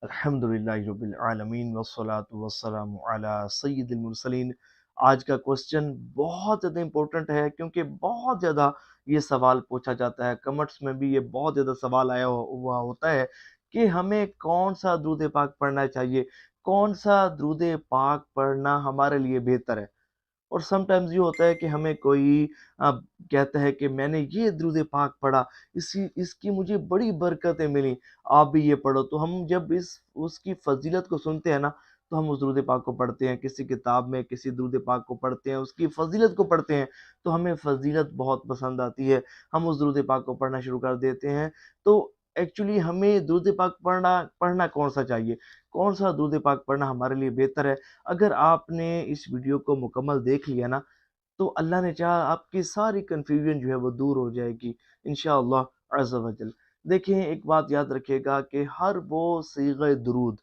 الحمدللہ رب العالمین والصلاة والسلام علی سید المرسلین۔ آج کا کوسچن بہت زیادہ امپورٹنٹ ہے کیونکہ بہت زیادہ یہ سوال پوچھا جاتا ہے، کمنٹس میں بھی یہ بہت زیادہ سوال آیا ہوا ہوتا ہے کہ ہمیں کون سا درود پاک پڑھنا چاہیے، کون سا درود پاک پڑھنا ہمارے لیے بہتر ہے۔ اور سم ٹائمز یہ ہوتا ہے کہ ہمیں کوئی کہتا ہے کہ میں نے یہ درود پاک پڑھا، اس کی مجھے بڑی برکتیں ملی، آپ بھی یہ پڑھو۔ تو ہم جب اس کی فضیلت کو سنتے ہیں نا تو ہم اس درود پاک کو پڑھتے ہیں، کسی کتاب میں کسی درود پاک کو پڑھتے ہیں، اس کی فضیلت کو پڑھتے ہیں تو ہمیں فضیلت بہت پسند آتی ہے، ہم اس درود پاک کو پڑھنا شروع کر دیتے ہیں۔ تو ایکچولی ہمیں درود پاک پڑھنا کون سا چاہیے، کون سا درود پاک پڑھنا ہمارے لیے بہتر ہے؟ اگر آپ نے اس ویڈیو کو مکمل دیکھ لیا نا تو اللہ نے چاہا آپ کی ساری کنفیوژن جو ہے وہ دور ہو جائے گی انشاءاللہ عز و جل۔ دیکھیں، ایک بات یاد رکھیے گا کہ ہر وہ صیغہ درود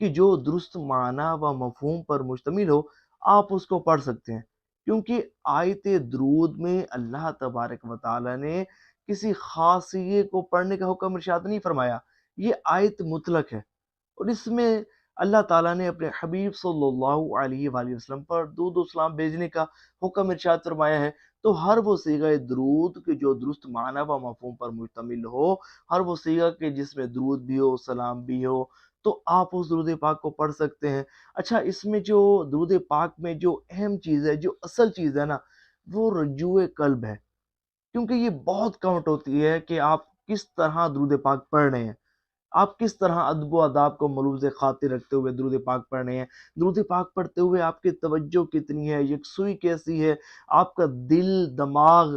کہ جو درست معنی و مفہوم پر مشتمل ہو آپ اس کو پڑھ سکتے ہیں، کیونکہ آیت درود میں اللہ تبارک و تعالی نے کسی خاصیے کو پڑھنے کا حکم ارشاد نہیں فرمایا، یہ آیت مطلق ہے، اور اس میں اللہ تعالیٰ نے اپنے حبیب صلی اللہ علیہ وآلہ وسلم پر درود و سلام بھیجنے کا حکم ارشاد فرمایا ہے۔ تو ہر وہ صیغہ درود کہ جو درست معنی و مفہوم پر مشتمل ہو، ہر وہ صیغہ کہ جس میں درود بھی ہو، سلام بھی ہو، تو آپ اس درود پاک کو پڑھ سکتے ہیں۔ اچھا، اس میں جو درود پاک میں جو اہم چیز ہے، جو اصل چیز ہے نا، وہ رجوع قلب ہے، کیونکہ یہ بہت کاؤنٹ ہوتی ہے کہ آپ کس طرح درود پاک پڑھ رہے ہیں، آپ کس طرح ادب و آداب کو ملوز خاطر رکھتے ہوئے درود پاک پڑھ رہے ہیں، درود پاک پڑھتے ہوئے آپ کی توجہ کتنی ہے، یکسوئی کیسی ہے، آپ کا دل دماغ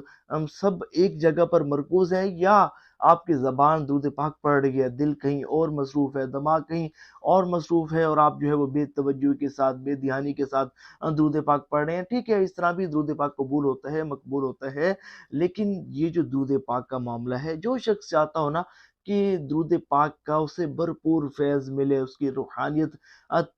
سب ایک جگہ پر مرکوز ہے، یا آپ کی زبان درود پاک پڑھ رہی ہے، دل کہیں اور مصروف ہے، دماغ کہیں اور مصروف ہے، اور آپ جو ہے وہ بے توجہی کے ساتھ، بے دھیانی کے ساتھ درود پاک پڑھ رہے ہیں۔ ٹھیک ہے، اس طرح بھی درود پاک قبول ہوتا ہے، مقبول ہوتا ہے، لیکن یہ جو درود پاک کا معاملہ ہے، جو شخص چاہتا ہو نا کہ درود پاک کا اسے بھرپور فیض ملے، اس کی روحانیت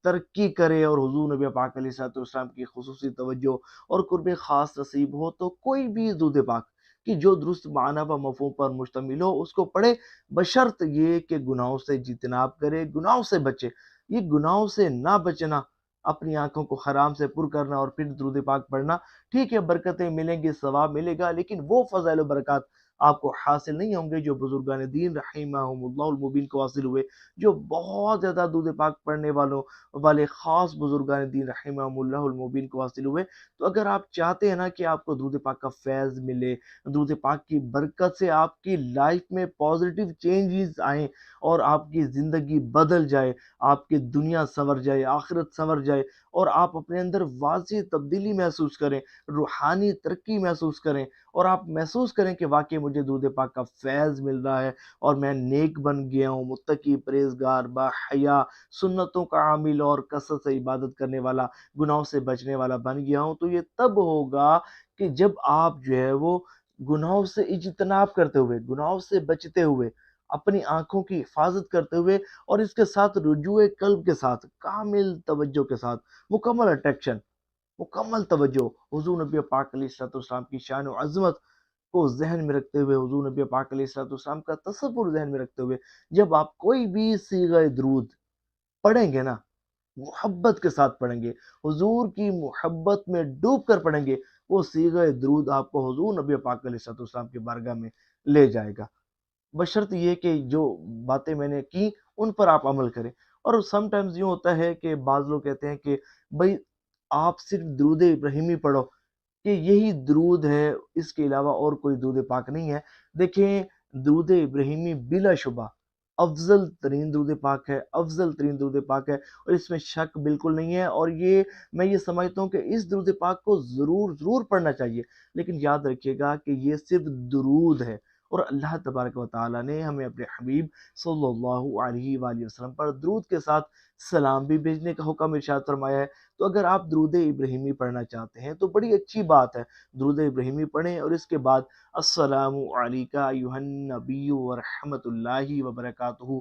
ترقی کرے، اور حضور نبی پاک علیہ الصلوۃ والسلام کی خصوصی توجہ اور قرب خاص نصیب ہو، تو کوئی بھی درود پاک کہ جو درست معنی و مفہوم پر مشتمل ہو اس کو پڑھے، بشرط یہ کہ گناہوں سے اجتناب کرے، گناہوں سے بچے۔ یہ گناہوں سے نہ بچنا، اپنی آنکھوں کو حرام سے پر کرنا اور پھر درود پاک پڑھنا، ٹھیک ہے، برکتیں ملیں گی، ثواب ملے گا، لیکن وہ فضائل و برکات آپ کو حاصل نہیں ہوں گے جو بزرگان دین رحمہم اللہ المبین کو حاصل ہوئے، جو بہت زیادہ درود پاک پڑھنے والے خاص بزرگان دین رحمہم اللہ المبین کو حاصل ہوئے۔ تو اگر آپ چاہتے ہیں نا کہ آپ کو درود پاک کا فیض ملے، درود پاک کی برکت سے آپ کی لائف میں پازیٹیو چینجز آئیں اور آپ کی زندگی بدل جائے، آپ کی دنیا سنور جائے، آخرت سنور جائے، اور آپ اپنے اندر واضح تبدیلی محسوس کریں، روحانی ترقی محسوس کریں، اور آپ محسوس کریں کہ واقعی مجھے درود پاک کا فیض مل رہا ہے اور میں نیک بن گیا ہوں، متقی، پرہیزگار، با حیا، سنتوں کا عامل اور کثرت سے عبادت کرنے والا، گناہوں سے بچنے والا بن گیا ہوں، تو یہ تب ہوگا کہ جب آپ جو ہے وہ گناہوں سے اجتناب کرتے ہوئے، گناہوں سے بچتے ہوئے، اپنی آنکھوں کی حفاظت کرتے ہوئے، اور اس کے ساتھ رجوع قلب کے ساتھ، کامل توجہ کے ساتھ، مکمل اٹیکشن، مکمل توجہ، حضور نبی پاک علیہ الصلوۃ والسلام کی شان و عظمت کو ذہن میں رکھتے ہوئے، حضور نبی پاک علیہ الصلوۃ والسلام کا تصور ذہن میں رکھتے ہوئے، جب آپ کوئی بھی صیغہ درود پڑھیں گے نا، محبت کے ساتھ پڑھیں گے، حضور کی محبت میں ڈوب کر پڑھیں گے، وہ صیغہ درود آپ کو حضور نبی پاک علیہ الصلوۃ والسلام کی بارگاہ میں لے جائے گا، بشرط یہ کہ جو باتیں میں نے کی ان پر آپ عمل کریں۔ اور سم ٹائمز یوں ہوتا ہے کہ بعض لوگ کہتے ہیں کہ بھائی آپ صرف درود ابراہیمی پڑھو، کہ یہی درود ہے، اس کے علاوہ اور کوئی درود پاک نہیں ہے۔ دیکھیں، درود ابراہیمی بلا شبہ افضل ترین درود پاک ہے، افضل ترین درود پاک ہے، اور اس میں شک بالکل نہیں ہے، اور میں یہ سمجھتا ہوں کہ اس درود پاک کو ضرور پڑھنا چاہیے، لیکن یاد رکھیے گا کہ یہ صرف درود ہے، اور اللہ تبارک و تعالیٰ نے ہمیں اپنے حبیب صلی اللہ علیہ وآلہ وسلم پر درود کے ساتھ سلام بھی بھیجنے کا حکم ارشاد فرمایا ہے۔ تو اگر آپ درود ابراہیمی پڑھنا چاہتے ہیں تو بڑی اچھی بات ہے، درود ابراہیمی پڑھیں، اور اس کے بعد السلام علیکہ ایھا النبی ورحمۃ اللہ وبرکاتہ،